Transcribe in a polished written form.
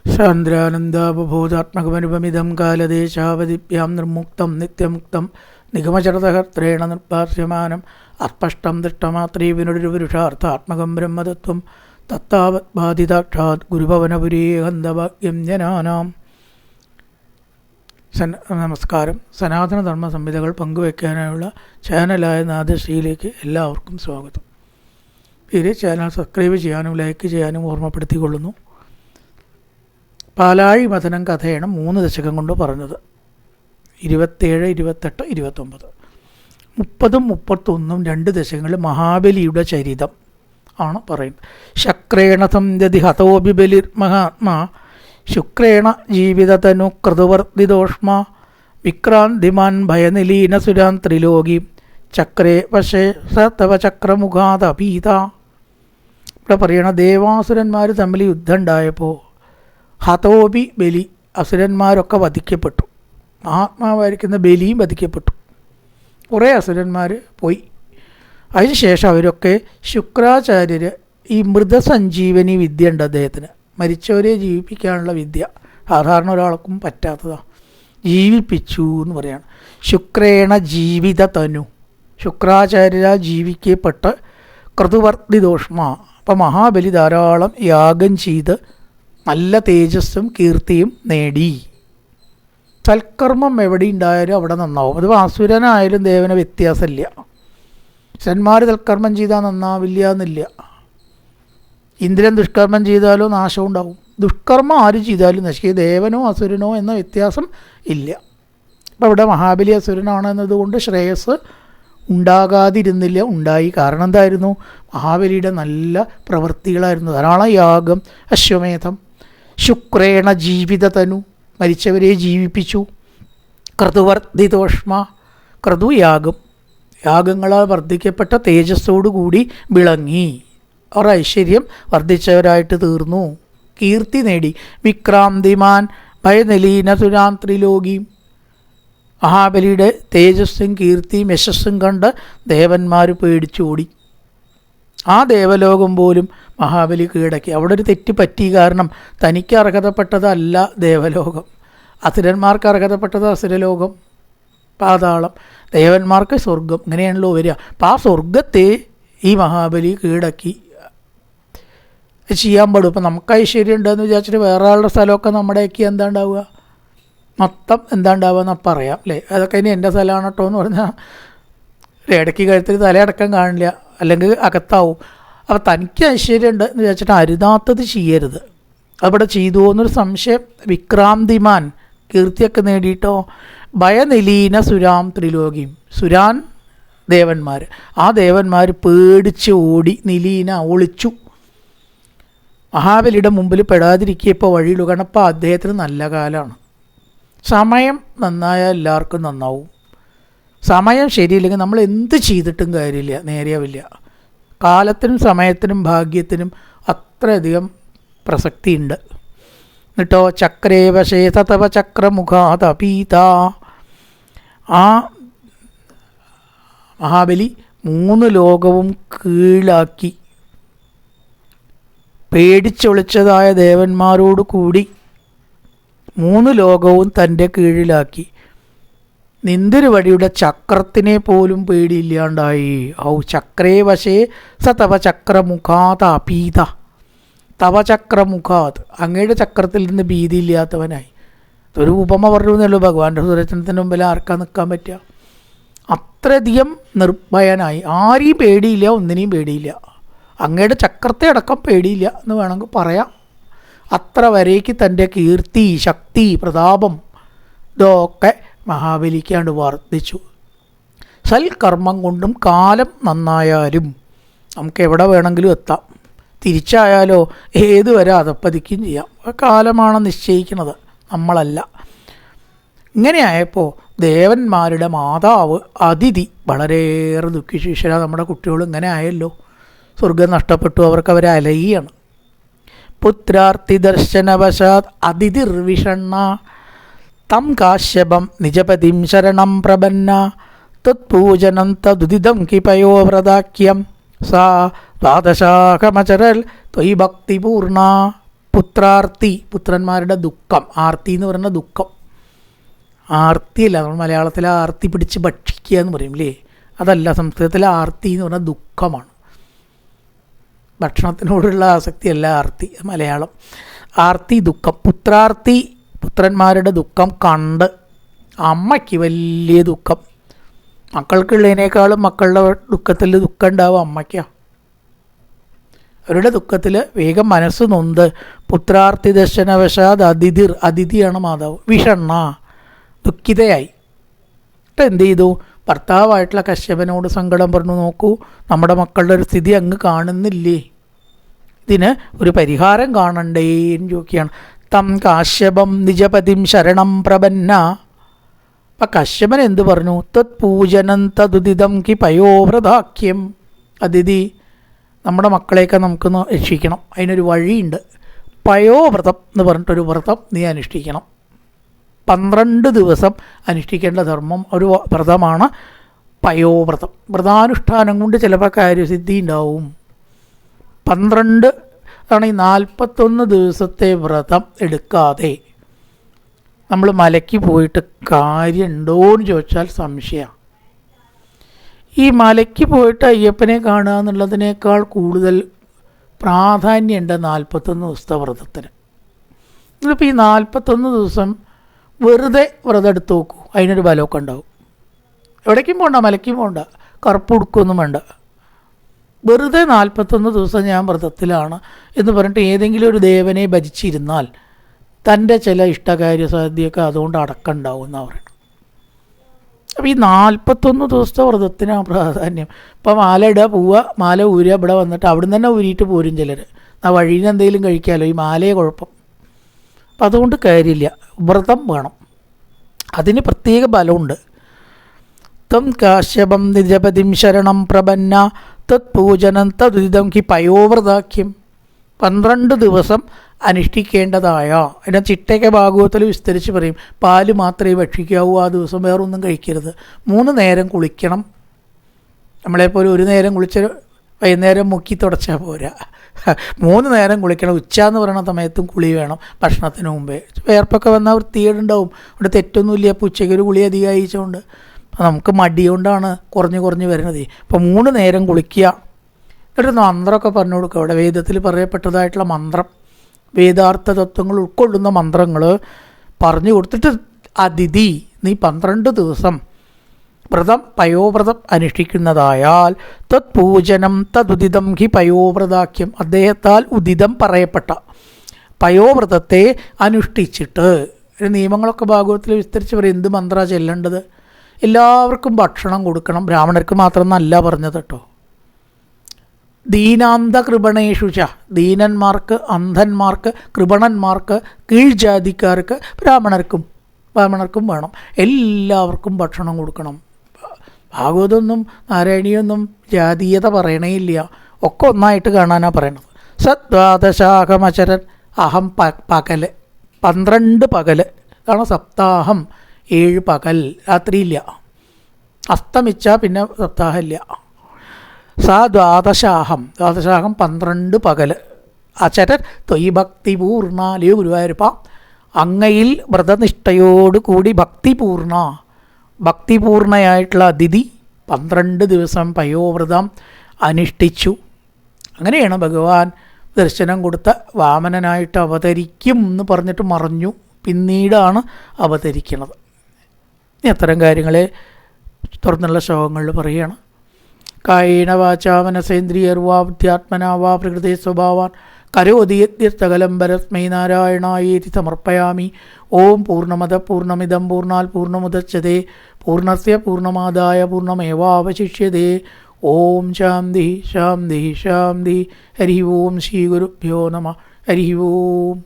സാന്ദ്രാനന്ദാപബോധാത്മകമനുപമിതം കാലദേശാവധിഭ്യാം നിർമുക്തം നിത്യമുക്തം നിഗമചരതഹർത്രേണ നിർഭാസ്യമാനം അസ്പഷ്ടം ദൃഷ്ടമാത്രേ വിനുരുപുരുഷാർത്ഥാത്മകം ബ്രഹ്മതത്വം തത്താവത് ബാധിതാക്ഷാത് ഗുരുഭവനപുരീ ഹന്തഭാഗ്യം ജനാനാം. നമസ്കാരം. സനാതനധർമ്മ സംഹിതകൾ പങ്കുവയ്ക്കാനായുള്ള ചാനലായ നാദശ്രീയിലേക്ക് എല്ലാവർക്കും സ്വാഗതം. ഈ ചാനൽ സബ്സ്ക്രൈബ് ചെയ്യാനും ലൈക്ക് ചെയ്യാനും ഓർമ്മപ്പെടുത്തിക്കൊള്ളുന്നു. പാലാഴി മഥനം കഥയാണ് 3 ദശകം കൊണ്ട് പറഞ്ഞത്. 27, 28, 29, 30, 31 2 ദശകങ്ങളിൽ മഹാബലിയുടെ ചരിതം ആണ് പറയുന്നത്. ശക്രേണ സംജതി ഹതോപി ബലിർ മഹാത്മാ ശുക്രേണ ജീവിതതനു കൃതുവർദ്ധിതോഷ്മ വിക്രാന്തിമാൻ ഭയനിലീന സുരാൻ ത്രിലോകി ചക്രേ വശേ സതവ ചക്രമുഖാതപീത. ഇവിടെ പറയണ ദേവാസുരന്മാർ തമ്മിൽ യുദ്ധം ഉണ്ടായപ്പോൾ ഹതോപി ബലി, അസുരന്മാരൊക്കെ വധിക്കപ്പെട്ടു. മഹാത്മാവായിരിക്കുന്ന ബലിയും വധിക്കപ്പെട്ടു. കുറേ അസുരന്മാർ പോയി. അതിനുശേഷം അവരൊക്കെ ശുക്രാചാര്യർ ഈ മൃതസഞ്ജീവനി വിദ്യ ഉണ്ട് അദ്ദേഹത്തിന്, മരിച്ചവരെ ജീവിപ്പിക്കാനുള്ള വിദ്യ, സാധാരണ ഒരാൾക്കും പറ്റാത്തതാണ്, ജീവിപ്പിച്ചു എന്ന് പറയാണ്. ശുക്രേണ ജീവിത തനു, ശുക്രാചാര്യ ജീവിക്കപ്പെട്ട് കൃതുവർദ്ധിതോഷ്മ. അപ്പം മഹാബലി ധാരാളം യാഗം ചെയ്ത് നല്ല തേജസ്സും കീർത്തിയും നേടി. സൽക്കർമ്മം എവിടെ ഉണ്ടായാലും അവിടെ നന്നാവും. അത് അസുരനായാലും ദേവന് വ്യത്യാസമില്ല. അസുരന്മാർ സൽക്കർമ്മം ചെയ്താൽ നന്നാവില്ല എന്നില്ല. ഇന്ദ്രൻ ദുഷ്കർമ്മം ചെയ്താലോ നാശം ഉണ്ടാവും. ദുഷ്കർമ്മം ആര് ചെയ്താലും നശിക്കുക. ദേവനോ അസുരനോ എന്ന വ്യത്യാസം ഇല്ല. അപ്പോൾ ഇവിടെ മഹാബലി അസുരനാണ് എന്നതുകൊണ്ട് ശ്രേയസ് ഉണ്ടാകാതിരുന്നില്ല, ഉണ്ടായി. കാരണം എന്തായിരുന്നു? മഹാബലിയുടെ നല്ല പ്രവൃത്തികളായിരുന്നു. ധാരാളം യാഗം, അശ്വമേധം. ശുക്രേണ ജീവിത തനു, മരിച്ചവരെ ജീവിപ്പിച്ചു. കൃതുവർദ്ധിതോഷ്മ, ക്രതു യാഗം, യാഗങ്ങളാൽ വർദ്ധിക്കപ്പെട്ട തേജസ്സോടുകൂടി വിളങ്ങി. അവർ ഐശ്വര്യം വർദ്ധിച്ചവരായിട്ട് തീർന്നു, കീർത്തി നേടി. വിക്രാന്തിമാൻ ഭയനിലീന സുരാൻ ത്രിലോകി. മഹാബലിയുടെ തേജസ്സും കീർത്തിയും യശസ്സും കണ്ട് ദേവന്മാർ പേടിച്ചോടി. ആ ദേവലോകം പോലും മഹാബലി കീഴടക്കി. അവിടെ ഒരു തെറ്റ് പറ്റി. കാരണം തനിക്ക് അർഹതപ്പെട്ടതല്ല ദേവലോകം, അസുരന്മാർക്ക് അർഹതപ്പെട്ടത് അസുരലോകം, പാതാളം, ദേവന്മാർക്ക് സ്വർഗം. ഇങ്ങനെയാണല്ലോ വരിക. അപ്പം ആ സ്വർഗത്തെ ഈ മഹാബലി കീഴടക്കി ചെയ്യാൻ പാടും. ഇപ്പം നമുക്ക് ഐശ്വര്യം ഉണ്ടെന്ന് വിചാരിച്ചിട്ട് വേറെ ആളുടെ സ്ഥലമൊക്കെ നമ്മുടെയൊക്കെ എന്താ ഉണ്ടാവുക, മൊത്തം എന്താ ഉണ്ടാവുക എന്നാൽ പറയാം അല്ലേ. അതൊക്കെ ഇനി എൻ്റെ സ്ഥലമാണ് കേട്ടോ എന്ന് പറഞ്ഞാൽ ഇടയ്ക്ക് കഴുത്തിൽ തലയടക്കം കാണില്ല, അല്ലെങ്കിൽ അകത്താവും. അപ്പോൾ തനിക്ക് ഐശ്വര്യം ഉണ്ട് എന്ന് വിചാരിച്ചിട്ട് അരുതാത്തത് ചെയ്യരുത്. അവിടെ ചെയ്തു എന്നൊരു സംശയം. വിക്രാന്തിമാൻ, കീർത്തിയൊക്കെ നേടിയിട്ടോ. ഭയനിലീന സുരാം ത്രിലോകിയും, സുരാൻ ദേവന്മാർ, ആ ദേവന്മാർ പേടിച്ച് ഓടി. നിലീന, ഒളിച്ചു. മഹാബലിയുടെ മുമ്പിൽ പെടാതിരിക്കിയപ്പോൾ വഴിയിലു. കാരണം അപ്പോൾ അദ്ദേഹത്തിന് നല്ല കാലമാണ്. സമയം നന്നായാൽ എല്ലാവർക്കും നന്നാവും. സമയം ശരിയില്ലെങ്കിൽ നമ്മൾ എന്ത് ചെയ്തിട്ടും കാര്യമില്ല, നേരെയാവില്ല. കാലത്തിനും സമയത്തിനും ഭാഗ്യത്തിനും അത്രയധികം പ്രസക്തിയുണ്ട്. എന്നിട്ടോ ചക്രേ വശേ തതവ ചക്രമുഖാതപീത. ആ മഹാബലി 3 ലോകവും കീഴാക്കി. പേടിച്ചൊളിച്ചതായ ദേവന്മാരോട് കൂടി 3 ലോകവും തൻ്റെ കീഴിലാക്കി. നിന്തിരുവടിയുടെ ചക്രത്തിനെ പോലും പേടിയില്ലാണ്ടായി. ഔ ചക്രേ വശേ സ തവ ചക്രമുഖാതപീത. തവ ചക്രമുഖാത്, അങ്ങയുടെ ചക്രത്തിൽ നിന്ന് ഭീതിയില്ലാത്തവനായി. ഒരു ഉപമ പറഞ്ഞു എന്നല്ലോ. ഭഗവാന്റെ സുദർശനത്തിന് മുമ്പിൽ ആർക്കാ നിൽക്കാൻ പറ്റുക? അത്രയധികം നിർഭയനായി. ആരെയും പേടിയില്ല, ഒന്നിനെയും പേടിയില്ല. അങ്ങയുടെ ചക്രത്തെ അടക്കം പേടിയില്ല എന്ന് വേണമെങ്കിൽ പറയാം. അത്ര വരേക്ക് തൻ്റെ കീർത്തി, ശക്തി, പ്രതാപം ഇതൊക്കെ മഹാബലിക്കാണ്ട് വർദ്ധിച്ചു. സൽക്കർമ്മം കൊണ്ടും കാലം നന്നായാലും നമുക്ക് എവിടെ വേണമെങ്കിലും എത്താം. തിരിച്ചായാലോ ഏതുവരെ അധപ്പതിക്കുകയും ചെയ്യാം. കാലമാണ് നിശ്ചയിക്കുന്നത്, നമ്മളല്ല. ഇങ്ങനെയായപ്പോൾ ദേവന്മാരുടെ മാതാവ് അതിഥി വളരെയേറെ ദുഃഖിച്ചു. ഈശ്വരാ, നമ്മുടെ കുട്ടികൾ ഇങ്ങനെ ആയല്ലോ, സ്വർഗം നഷ്ടപ്പെട്ടു, അവർക്ക് അവരെ അലയുകയാണ്. പുത്രാർത്ഥി ദർശനവശാത് അതിഥിർവിഷണ്ണ തം കാശ്യപം നിജപതിം ശരണം പ്രപന്ന തത്പൂജനം തദുദിതം കിപയോ വ്രതാക്യം സാ ദ്വാദശാഹമചരൽ ത്വയി ഭക്തിപൂർണ. പുത്രാർത്തി, പുത്രന്മാരുടെ ദുഃഖം. ആർത്തി എന്ന് പറയുന്ന ദുഃഖം. ആർത്തിയല്ല, നമ്മൾ മലയാളത്തിൽ ആർത്തി പിടിച്ച് ഭക്ഷിക്കുക എന്ന് പറയും അല്ലേ, അതല്ല. സംസ്കൃതത്തിലെ ആർത്തി എന്ന് പറഞ്ഞാൽ ദുഃഖമാണ്. ഭക്ഷണത്തിനോടുള്ള ആസക്തിയല്ല ആർത്തി, മലയാളം. ആർത്തി ദുഃഖം. പുത്രാർത്തി, പുത്രന്മാരുടെ ദുഃഖം കണ്ട് അമ്മയ്ക്ക് വലിയ ദുഃഖം. മക്കൾക്കുള്ളതിനേക്കാളും മക്കളുടെ ദുഃഖത്തിൽ ദുഃഖം ഉണ്ടാവും അമ്മയ്ക്കാണ്. അവരുടെ ദുഃഖത്തിൽ വേഗം മനസ്സ് നൊന്ത് പുത്രാർത്തി ദർശനവശാത് അതിഥിർ, അതിഥിയാണ് മാതാവ്, വിഷണ്ണ, ദുഃഖിതയായി. എന്നിട്ട് എന്ത് ചെയ്തു? ഭർത്താവായിട്ടുള്ള കശ്യപനോട് സങ്കടം പറഞ്ഞു, നോക്കൂ നമ്മുടെ മക്കളുടെ ഒരു സ്ഥിതി അങ്ങ് കാണുന്നില്ലേ, ഇതിന് ഒരു പരിഹാരം കാണണ്ടേ എന്ന് ചോദിക്കുകയാണ്. തം കാശ്യപം നിജപതിം ശരണം പ്രപന്ന. അപ്പം കശ്യപൻ എന്ത് പറഞ്ഞു? തത് പൂജനം തദുദിതം കി പയോവ്രതാഖ്യം. അതിഥി, നമ്മുടെ മക്കളെയൊക്കെ നമുക്കൊന്ന് രക്ഷിക്കണം, അതിനൊരു വഴിയുണ്ട്. പയോവ്രതം എന്ന് പറഞ്ഞിട്ടൊരു വ്രതം നീ അനുഷ്ഠിക്കണം. 12 ദിവസം അനുഷ്ഠിക്കേണ്ട ധർമ്മം ഒരു വ്രതമാണ് പയോവ്രതം. വ്രതാനുഷ്ഠാനം കൊണ്ട് ചിലപ്പോൾ കാര്യസിദ്ധി ഉണ്ടാവും. 12 ആണ് ഈ 41 ദിവസത്തെ വ്രതം എടുക്കാതെ നമ്മൾ മലയ്ക്ക് പോയിട്ട് കാര്യമുണ്ടോ എന്ന് ചോദിച്ചാൽ സംശയമാണ്. ഈ മലയ്ക്ക് പോയിട്ട് അയ്യപ്പനെ കാണുക എന്നുള്ളതിനേക്കാൾ കൂടുതൽ പ്രാധാന്യമുണ്ട് 41 ദിവസത്തെ വ്രതത്തിന്. ഇതിപ്പോൾ ഈ 41 ദിവസം വെറുതെ വ്രതം എടുത്ത് നോക്കൂ, അതിനൊരു ബലമൊക്കെ ഉണ്ടാവും. എവിടേക്കും പോകണ്ട, മലയ്ക്കും പോകണ്ട, കറുപ്പ് ഉടുക്കൊന്നും വേണ്ട. വെറുതെ 41 ദിവസം ഞാൻ വ്രതത്തിലാണ് എന്ന് പറഞ്ഞിട്ട് ഏതെങ്കിലും ഒരു ദേവനെ ഭജിച്ചിരുന്നാൽ തൻ്റെ ചില ഇഷ്ടകാര്യ സാധ്യമൊക്കെ അതുകൊണ്ട് അടക്കമുണ്ടാവും എന്നാണ് പറയുന്നത്. അപ്പോൾ ഈ 41 ദിവസത്തെ വ്രതത്തിനാണ് പ്രാധാന്യം. ഇപ്പോൾ മാല ഇടുക, പോവുക, മാല ഊരുക, ഇവിടെ വന്നിട്ട് അവിടെ നിന്ന് തന്നെ ഊരിയിട്ട് പോരും ചിലർ. ആ വഴിയിൽ നിന്ന് എന്തെങ്കിലും കഴിക്കാമല്ലോ, ഈ മാലയെ കുഴപ്പം. അപ്പം അതുകൊണ്ട് കാര്യമില്ല, വ്രതം വേണം, അതിന് പ്രത്യേക ബലമുണ്ട്. തം കാശ്യപം നിജപതിം ശരണം പ്രപന്ന തത് പൂജനം തദുദിതം കി പയോവ്രതാഖ്യം. 12 ദിവസം അനുഷ്ഠിക്കേണ്ടതായ, അതിൻ്റെ ചിട്ടയ്ക്ക് ഭാഗവത്തിൽ വിസ്തരിച്ച് പറയും. പാല് മാത്രമേ ഭക്ഷിക്കാവൂ, ആ ദിവസം വേറൊന്നും കഴിക്കരുത്. 3 നേരം കുളിക്കണം. നമ്മളെപ്പോലെ ഒരു നേരം കുളിച്ച് വൈകുന്നേരം മുക്കി തുടച്ചാൽ പോരാ. 3 നേരം കുളിക്കണം. ഉച്ച എന്ന് പറയുന്ന സമയത്തും കുളി വേണം, ഭക്ഷണത്തിന് മുമ്പേ. വേർപ്പൊക്കെ വന്നാൽ വൃത്തികേടുണ്ടാവും. അവിടെ തെറ്റൊന്നുമില്ല. ഇപ്പോൾ ഉച്ചയ്ക്ക് ഒരു കുളി അധികം അയച്ചുകൊണ്ട് നമുക്ക് മടി കൊണ്ടാണ് കുറഞ്ഞ് വരുന്നത്. ഇപ്പോൾ 3 നേരം കുളിക്കുക. എന്നിട്ട് മന്ത്രമൊക്കെ പറഞ്ഞു കൊടുക്കുക. അവിടെ വേദത്തിൽ പറയപ്പെട്ടതായിട്ടുള്ള മന്ത്രം, വേദാർത്ഥ തത്വങ്ങൾ ഉൾക്കൊള്ളുന്ന മന്ത്രങ്ങൾ പറഞ്ഞു കൊടുത്തിട്ട്, അതിഥി നീ 12 ദിവസം വ്രതം പയോവ്രതം അനുഷ്ഠിക്കുന്നതായാൽ തത് പൂജനം തദുദിതം ഹി പയോവ്രതാഖ്യം. അദ്ദേഹത്താൽ ഉദിതം പറയപ്പെട്ട പയോവ്രതത്തെ അനുഷ്ഠിച്ചിട്ട്, നിയമങ്ങളൊക്കെ ഭാഗവത്തിൽ വിസ്തരിച്ച് പറയും. എന്ത് മന്ത്ര ചെല്ലേണ്ടത്? എല്ലാവർക്കും ഭക്ഷണം കൊടുക്കണം, ബ്രാഹ്മണർക്ക് മാത്രമെന്നല്ല പറഞ്ഞത് കേട്ടോ. ദീനാന്ത കൃപണേഷുച, ദീനന്മാർക്ക്, അന്ധന്മാർക്ക്, കൃപണന്മാർക്ക്, കീഴ്ജാതിക്കാർക്ക്, ബ്രാഹ്മണർക്കും വേണം. എല്ലാവർക്കും ഭക്ഷണം കൊടുക്കണം. ഭാഗവതമൊന്നും നാരായണീയൊന്നും ജാതീയത പറയണേ ഇല്ല, ഒക്കെ ഒന്നായിട്ട് കാണാനാണ് പറയണത്. സദ്വാദശാഹമചരൻ അഹം പകൽ, 12 പകൽ ഇതാണ് സപ്താഹം. 7 പകൽ, രാത്രിയില്ല. അസ്തമിച്ചാൽ പിന്നെ സപ്താഹമില്ല. ദ്വാദശാഹം 12 പകൽ. അചരൻ ത്വയി ഭക്തിപൂർണ്ണാലയോ ഗുരുവായൂരപ്പ, അങ്ങയിൽ വ്രതനിഷ്ഠയോട് കൂടി ഭക്തിപൂർണയായിട്ടുള്ള അതിഥി 12 ദിവസം പയോവ്രതം അനുഷ്ഠിച്ചു. അങ്ങനെയാണ് ഭഗവാൻ ദർശനം കൊടുത്ത വാമനനായിട്ട് അവതരിക്കും എന്ന് പറഞ്ഞിട്ട് മറഞ്ഞു, പിന്നീടാണ് അവതരിക്കുന്നത്. അത്തരം കാര്യങ്ങളെ തുറന്നുള്ള ശ്ലോകങ്ങളിൽ പറയുകയാണ്. കായേന വാചാ മനസേന്ദ്രിയർവാ ബുദ്ധ്യാത്മനാ വാ പ്രകൃതി സ്വഭാവാൻ കരോതി യദ്യസ്തകലം പരസ്മൈ നാരായണായേതി സമർപ്പയാമി. ഓം പൂർണ്ണമദ പൂർണ്ണമിദം പൂർണ്ണാൽ പൂർണ്ണമുദച്യതേ പൂർണ്ണസ്യ പൂർണ്ണമാദായ പൂർണ്ണമേവാവശിഷ്യതേ. ഓം ശാന്തി ശാന്തി ശാന്തി. ഹരി ഓം ശ്രീ ഗുരുഭ്യോ നമഃ. ഹരി ഓം.